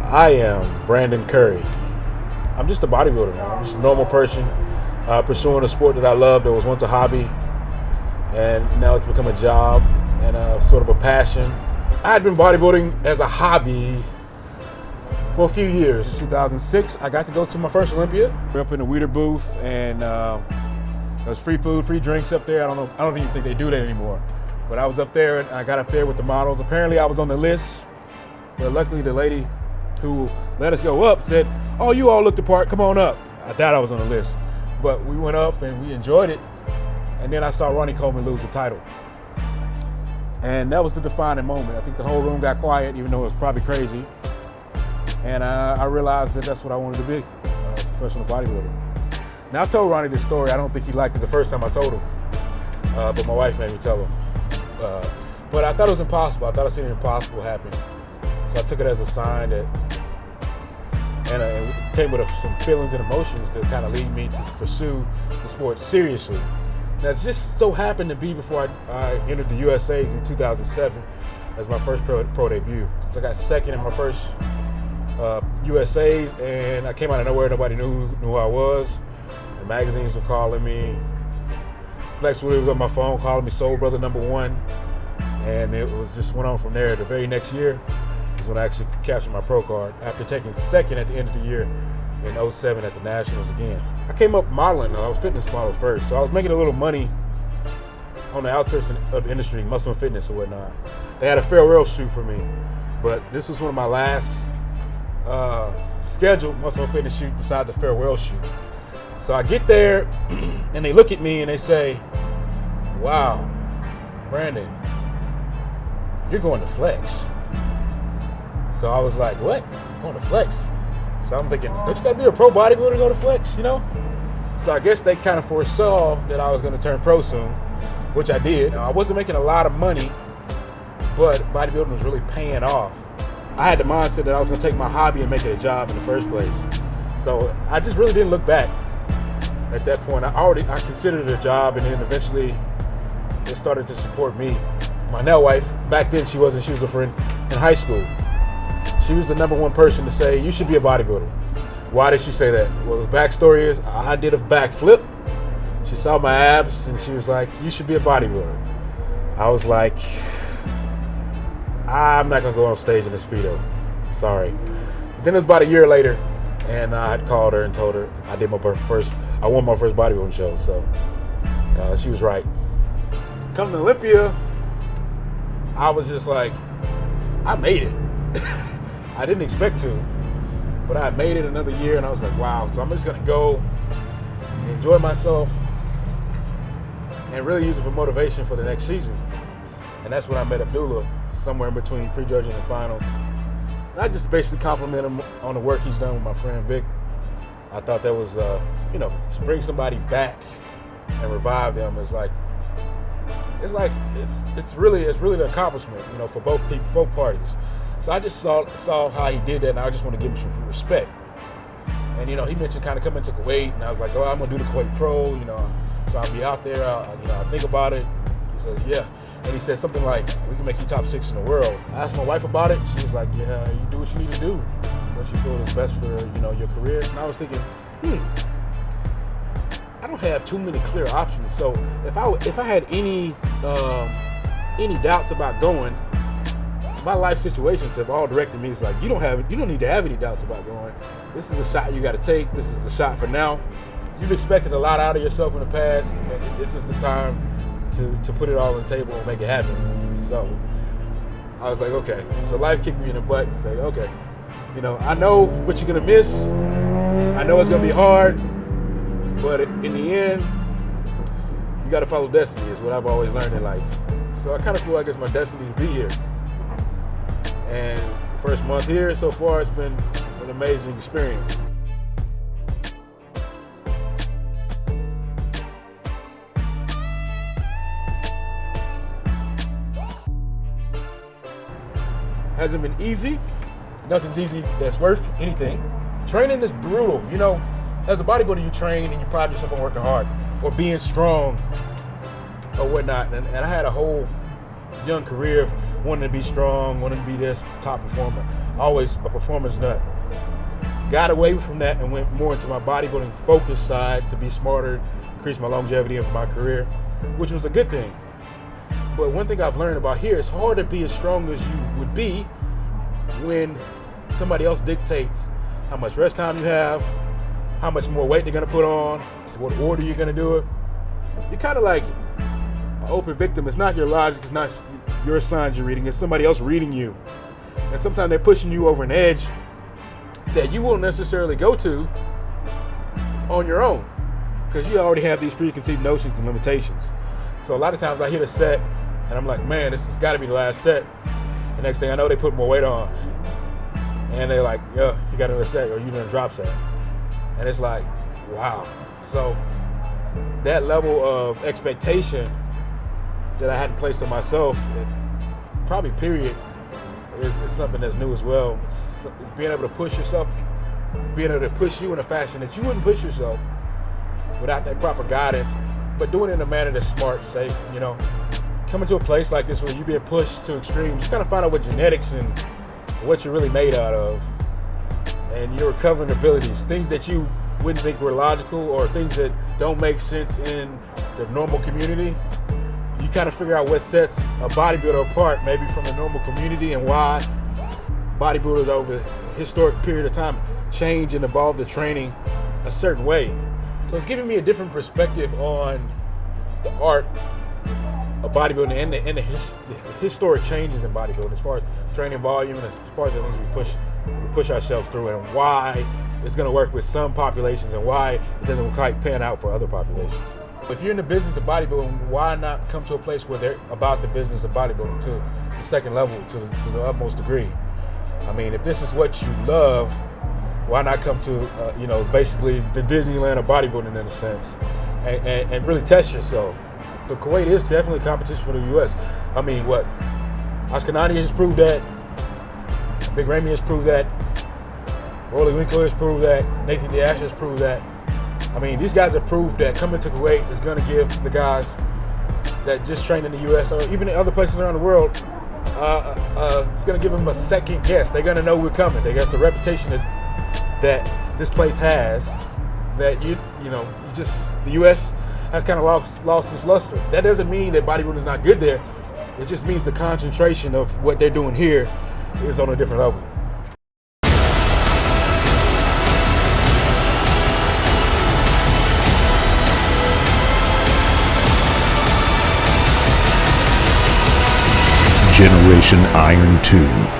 I am Brandon Curry. I'm just a bodybuilder, man. I'm just a normal person pursuing a sport that I love that was once a hobby, and now it's become a job and a sort of a passion. I had been bodybuilding as a hobby for a few years. 2006, I got to go to my first Olympia. We're up in the Weeder booth, and there was free food, free drinks up there. I don't even think they do that anymore. But I was up there, and I got up there with the models. Apparently, I was on the list, but luckily the lady who let us go up said, "Oh, you all look the part, come on up." I thought I was on the list, but we went up and we enjoyed it. And then I saw Ronnie Coleman lose the title. And that was the defining moment. I think the whole room got quiet, even though it was probably crazy. And I realized that that's what I wanted to be, a professional bodybuilder. Now, I've told Ronnie this story. I don't think he liked it the first time I told him, but my wife made me tell him. But I thought it was impossible. I thought I seen it impossible happen. So I took it as a sign that, and it came with some feelings and emotions that kind of lead me to pursue the sport seriously. Now, it just so happened to be before I entered the USA's in 2007 as my first pro debut. So I got second in my first USA's, and I came out of nowhere. Nobody knew who I was. The magazines were calling me. Flex Willie was on my phone calling me Soul Brother #1, and it was just went on from there. The very next year is when I actually captured my pro card after taking second at the end of the year in 2007 at the Nationals again. I came up modeling. I was fitness model first, so I was making a little money on the outskirts of the industry, muscle and fitness or whatnot. They had a farewell shoot for me, but this was one of my last scheduled muscle and fitness shoot beside the farewell shoot. So I get there and they look at me and they say, "Wow, Brandon, you're going to Flex." So I was like, "What? Going to Flex?" So I'm thinking, don't you got to be a pro bodybuilder to go to Flex, you know? So I guess they kind of foresaw that I was going to turn pro soon, which I did. Now, I wasn't making a lot of money, but bodybuilding was really paying off. I had the mindset that I was going to take my hobby and make it a job in the first place. So I just really didn't look back at that point. I considered it a job, and then eventually it started to support me. My now wife, back then she was a friend in high school. She was the #1 person to say, "You should be a bodybuilder." Why did she say that? Well, the backstory is I did a backflip. She saw my abs and she was like, "You should be a bodybuilder." I was like, "I'm not gonna go on stage in a Speedo. Sorry." Then it was about a year later, and I had called her and told her I won my first bodybuilding show. So she was right. Coming to Olympia, I was just like, I made it. I didn't expect to, but I made it another year, and I was like, wow. So I'm just gonna go enjoy myself and really use it for motivation for the next season. And that's when I met Abdullah, somewhere in between prejudging and finals. And I just basically compliment him on the work he's done with my friend Vic. I thought that was, to bring somebody back and revive them is like, it's really an accomplishment, for both parties. So I just saw how he did that, and I just want to give him some respect. And he mentioned kind of coming to Kuwait, and I was like, "Oh, I'm gonna do the Kuwait Pro, so I'll be out there. I'll think about it." He said, "Yeah," and he said something like, "We can make you top 6 in the world." I asked my wife about it. She was like, "Yeah, you do what you need to do, what you feel is best for your career." And I was thinking, I don't have too many clear options. So if I had any doubts about going, my life situations have all directed me. It's like you don't need to have any doubts about going. This is a shot you got to take. This is the shot for now. You've expected a lot out of yourself in the past, and this is the time to put it all on the table and make it happen. So I was like, okay. So life kicked me in the butt and said, okay, I know what you're gonna miss. I know it's gonna be hard, but in the end, you got to follow destiny. Is what I've always learned in life. So I kind of feel like it's my destiny to be here. And first month here so far, it's been an amazing experience. Hasn't been easy. Nothing's easy that's worth anything. Training is brutal. As a bodybuilder, you train and you pride yourself on working hard or being strong or whatnot. And I had a whole young career of wanting to be strong, wanting to be this top performer, always a performance nut. Got away from that and went more into my bodybuilding focus side to be smarter, increase my longevity of my career, which was a good thing. But one thing I've learned about here, it's hard to be as strong as you would be when somebody else dictates how much rest time you have, how much more weight they're gonna put on, what order you're gonna do it. You're kind of like an open victim. It's not your logic, it's not your signs you're reading, it's somebody else reading you. And sometimes they're pushing you over an edge that you won't necessarily go to on your own because you already have these preconceived notions and limitations. So a lot of times I hit a set and I'm like, man, this has got to be the last set. The next thing I know, they put more weight on. And they're like, yeah, you got another set or you done drop set. And it's like, wow. So that level of expectation that I hadn't placed on myself, probably period, is something that's new as well. It's being able to push yourself, being able to push you in a fashion that you wouldn't push yourself without that proper guidance, but doing it in a manner that's smart, safe, you know. Coming to a place like this where you're being pushed to extremes, you kind of find out what genetics and what you're really made out of and your recovering abilities, things that you wouldn't think were logical or things that don't make sense in the normal community. You kind of figure out what sets a bodybuilder apart maybe from the normal community and why bodybuilders over a historic period of time change and evolve the training a certain way. So it's giving me a different perspective on the art of bodybuilding and the historic changes in bodybuilding as far as training volume and as far as the things we push ourselves through and why it's going to work with some populations and why it doesn't quite pan out for other populations. If you're in the business of bodybuilding, why not come to a place where they're about the business of bodybuilding to the second level, to the utmost degree? I mean, if this is what you love, why not come to, basically the Disneyland of bodybuilding in a sense and really test yourself? But Kuwait is definitely competition for the U.S. I mean, Ashkenani has proved that. Big Ramy has proved that. Rolly Winkler has proved that. Nathan Diasha has proved that. I mean, these guys have proved that coming to Kuwait is going to give the guys that just train in the U.S. or even in other places around the world, it's going to give them a second guess. They're going to know we're coming. They got a reputation that this place has that the U.S. has kind of lost its luster. That doesn't mean that bodybuilding is not good there. It just means the concentration of what they're doing here is on a different level. Generation Iron 2.